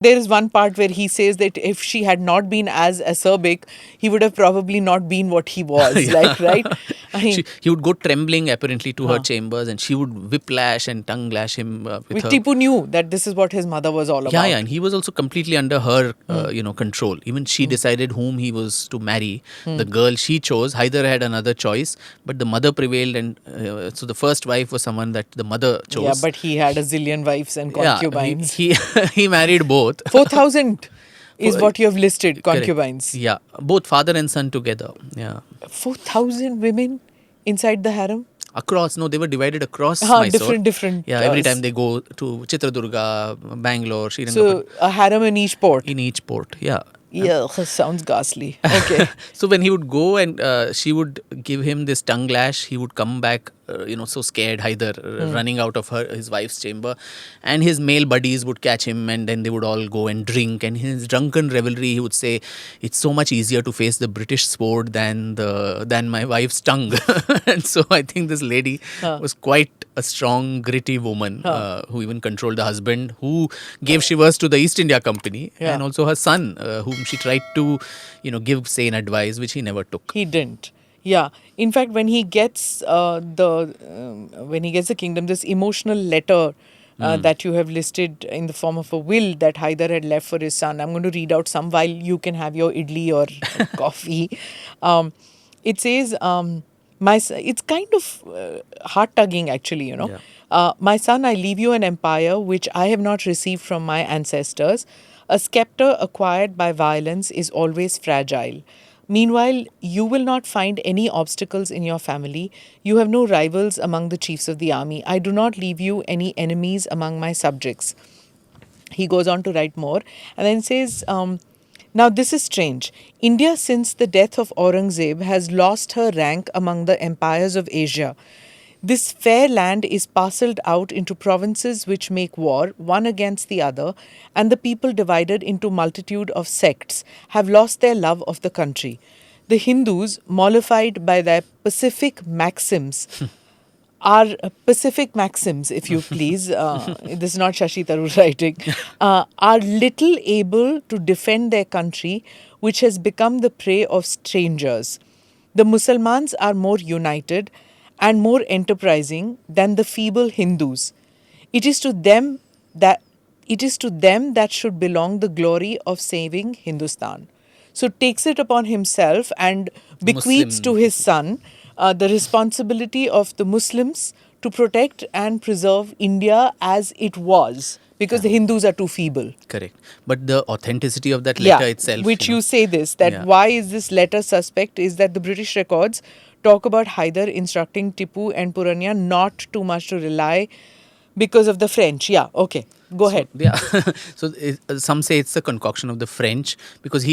There is one part where he says that if she had not been as acerbic, he would have probably not been what he was. Yeah. Like, right? I mean, He would go trembling apparently to her chambers, and she would whiplash and tongue lash him with her. Tipu knew that this is what his mother was all about. Yeah, and he was also completely under her, control. Even she decided whom he was to marry. The girl she chose, Hyder had another choice, but the mother prevailed, and so the first wife was someone that the mother chose. Yeah, but he had a zillion wives and concubines. Yeah, he married both. 4,000 is what you have listed, Correct. concubines. Yeah, both father and son together. Yeah, 4,000 women inside the harem? across. No, they were divided across Mysore. Different. Yeah, every time they go to Chitradurga, Bangalore, Srirangapatnam. So, a harem in each port. In each port, yeah. Yeah, sounds ghastly. Okay. So when he would go and she would give him this tongue lash, he would come back, so scared, Hyder, running out of his wife's chamber, and his male buddies would catch him, and then they would all go and drink. And in his drunken revelry, he would say, "It's so much easier to face the British sword than my wife's tongue." And so I think this lady was quite a strong, gritty woman who even controlled the husband, who gave shivers to the East India Company, and also her son, whom she tried to, give sane advice, which he never took. He didn't. Yeah. In fact, when he gets the kingdom, this emotional letter that you have listed in the form of a will that Hyder had left for his son. I'm going to read out some while you can have your idli or coffee. It says, it's kind of heart-tugging actually, Yeah. My son, I leave you an empire which I have not received from my ancestors. A scepter acquired by violence is always fragile. Meanwhile, you will not find any obstacles in your family. You have no rivals among the chiefs of the army. I do not leave you any enemies among my subjects. He goes on to write more and then says, now this is strange. India, since the death of Aurangzeb, has lost her rank among the empires of Asia. This fair land is parcelled out into provinces which make war, one against the other, and the people, divided into multitude of sects, have lost their love of the country. The Hindus, mollified by their pacific maxims, if you please, this is not Shashi Tharoor writing, are little able to defend their country, which has become the prey of strangers. The Musalmans are more united and more enterprising than the feeble Hindus. It is to them that should belong the glory of saving Hindustan. So takes it upon himself and bequeaths to his son the responsibility of the Muslims to protect and preserve India as it was, because the Hindus are too feeble. Correct. But the authenticity of that letter itself. Which you say this, that why is this letter suspect, is that the British records talk about Hyder instructing Tipu and Purania not too much to rely because of the French. Yeah, okay. Go ahead. Yeah. So some say it's a concoction of the French, because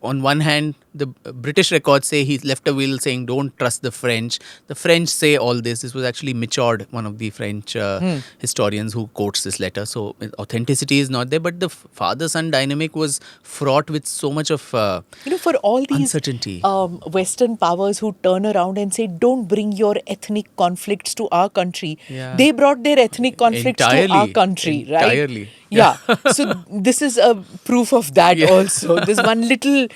on one hand, the British records say he left a will saying don't trust the French. The French say all this. This was actually Michaud, one of the French historians, who quotes this letter. So authenticity is not there, but the father-son dynamic was fraught with so much of for all these uncertainty. Western powers who turn around and say don't bring your ethnic conflicts to our country. Yeah. They brought their ethnic conflicts to our country. Entirely. Right? Yeah. So this is a proof of that also. This one little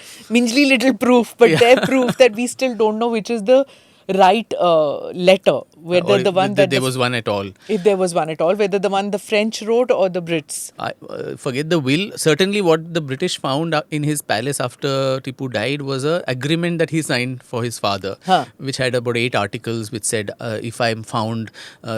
proof, but their proof that we still don't know which is the right letter, whether the one that there was one at all. If there was one at all, whether the one the French wrote or the Brits. I forget the will. Certainly what the British found in his palace after Tipu died was an agreement that he signed for his father, which had about 8 articles, which said if I'm found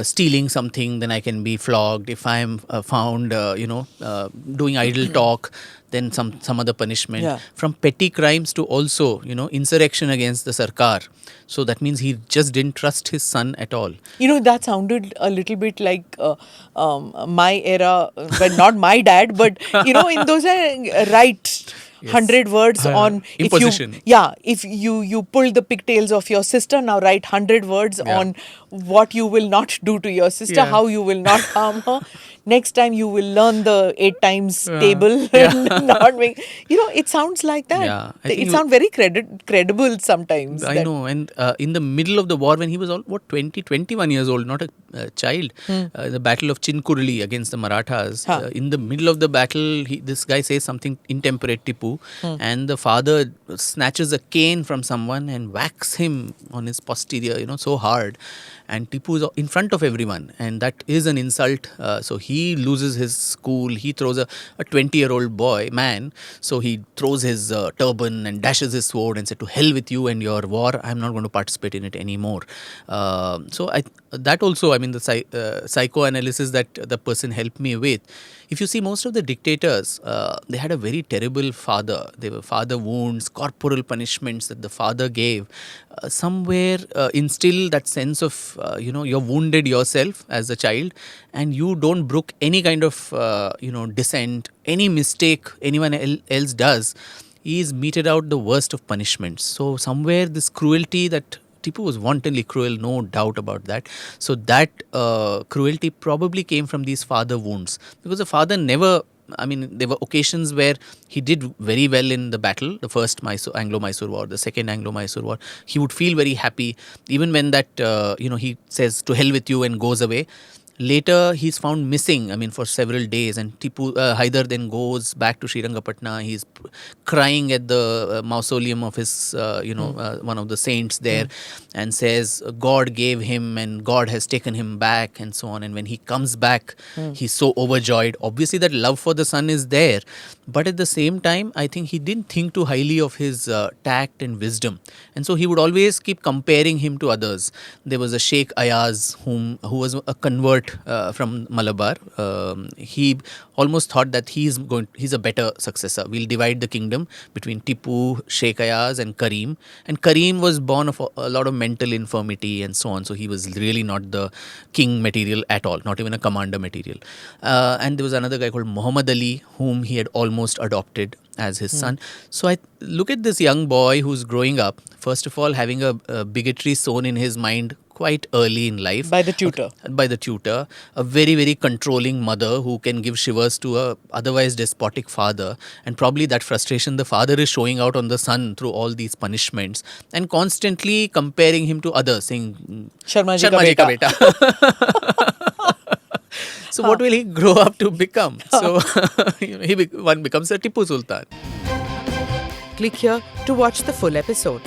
stealing something, then I can be flogged. If I'm found doing idle talk, then some other punishment. Yeah. From petty crimes to also insurrection against the Sarkar. So that means he just didn't trust his son at all. That sounded a little bit like my era, but not my dad, but in those write 100 words on imposition. If you pull the pigtails of your sister, now write 100 words on what you will not do to your sister, Yeah. how you will not harm her. Next time you will learn the 8 times table Yeah. and not make. It sounds like that. Yeah, I think It sounds very credible sometimes. I know. And in the middle of the war, when he was 21 years old, not a child, the Battle of Chinkurli against the Marathas, in the middle of the battle, this guy says something intemperate, Tipu, and the father snatches a cane from someone and whacks him on his posterior, so hard. And Tipu is in front of everyone, and that is an insult. So he loses his school. He throws a 20-year-old man. So he throws his turban and dashes his sword and said, "To hell with you and your war. I'm not going to participate in it anymore." That also, I mean, the psychoanalysis that the person helped me with. If you see most of the dictators, they had a very terrible father. They were father wounds, corporal punishments that the father gave. Somewhere instill that sense of, you're wounded yourself as a child and you don't brook any kind of, dissent, any mistake anyone else does is meted out the worst of punishments. So somewhere this cruelty that Tipu was wantonly cruel, no doubt about that. So that cruelty probably came from these father wounds, because the father never, I mean, there were occasions where he did very well in the battle, the first Anglo-Mysore War, the second Anglo-Mysore War. He would feel very happy, even when that, he says, "To hell with you," and goes away. Later, he's found missing, I mean, for several days. And Hyder then goes back to Srirangapatna. He's crying at the mausoleum of his, one of the saints there, and says, God gave him and God has taken him back, and so on. And when he comes back, he's so overjoyed. Obviously, that love for the son is there. But at the same time, I think he didn't think too highly of his tact and wisdom. And so he would always keep comparing him to others. There was a Sheikh Ayaz, who was a convert from Malabar. He almost thought that he's a better successor. We'll divide the kingdom between Tipu, Sheikh Ayaz and Karim. And Karim was born of a lot of mental infirmity and so on. So he was really not the king material at all, not even a commander material. And there was another guy called Muhammad Ali, whom he had almost adopted as his son. So I look at this young boy who's growing up, first of all, having a bigotry sown in his mind quite early in life. By the tutor. A very, very controlling mother who can give shivers to a otherwise despotic father. And probably that frustration the father is showing out on the son through all these punishments and constantly comparing him to others, saying, Sharma ji ka beta. So what will he grow up to become? So one becomes a Tipu Sultan. Click here to watch the full episode.